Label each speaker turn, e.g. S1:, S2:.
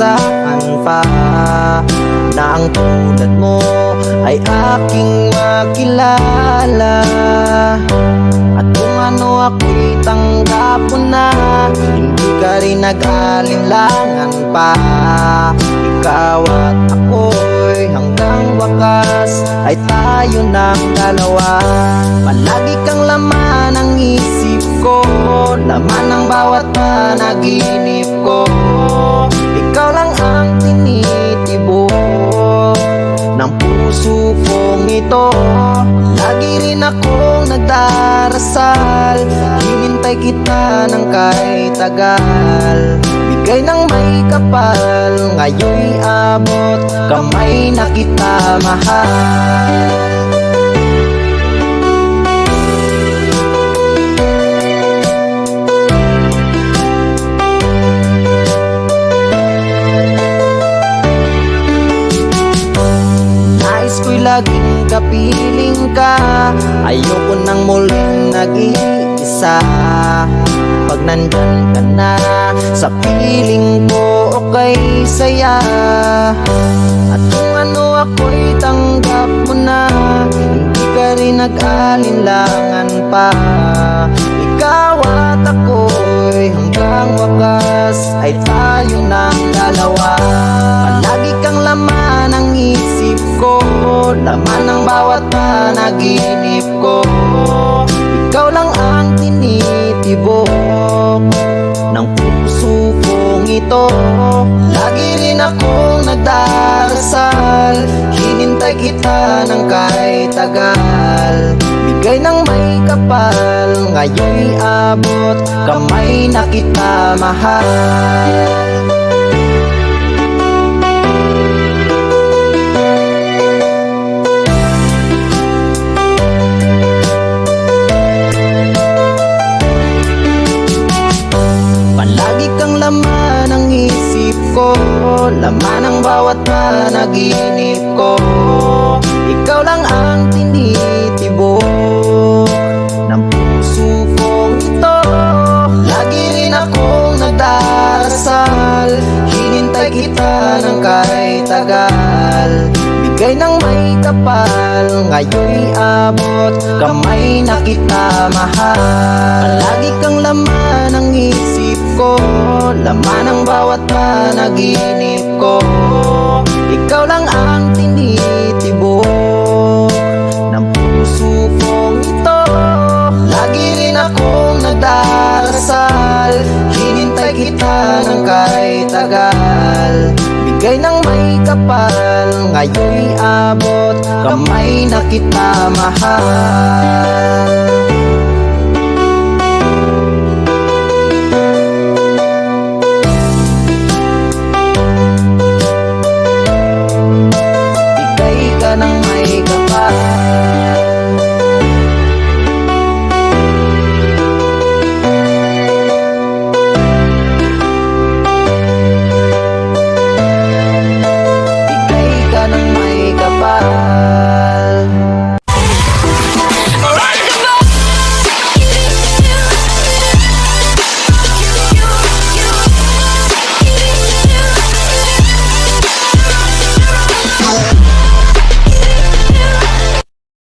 S1: inaasahan pa na ang tulad mo ay aking makilala. At kung ano ako'y tanggap mo na, hindi ka rin nag-alinlangan pa. Ikaw at ako'y hanggang wakas ay tayo ng dalawa. Palagi kang laman ng isip ko, laman ng bawat panaginip ko. Ikaw lang ang tinitibok ng puso kong ito. Lagi rin akong nagdarasal, hinintay kita ng kahit tagal. Bigay ng may kapal, ngayon'y abot kamay na kita mahal. Laging kapiling ka, ayoko nang muling nag-iisa. Pag nandyan ka na sa piling ko, okay saya. At kung ano ako'y tanggap mo na, hindi ka rin nag-alinlangan pa. Ikaw at ako'y hanggang wakas ay tayo ng dalawa. Palagi kang laman ng isip ko, laman ng bawat panaginip ko. Ikaw lang ang tinitibok ng puso kong ito. Lagi rin akong nagdarasal, hinintay kita ng kahit tagal. Bigay ng may kapal, ngayon'y abot kamay na kita mahal. Palagi kang laman ng isip ko, laman ng bawat panaginip ko. Ikaw lang ang tinitibok ng puso kong ito. Lagi rin akong nagdarasal, hinintay kita ng kahit tagal. Bigay ng may kapal, ngayon'y abot kamay na kita mahal. Palagi kang laman ng isip ko, laman ng bawat panaginip ko. Ikaw lang ang tinitibok ng puso kong ito. Lagi rin akong nagdarasal, hinintay kita ng kahit tagal. Bigay ng may kapal, ngayon'y abot kamay na kita mahal.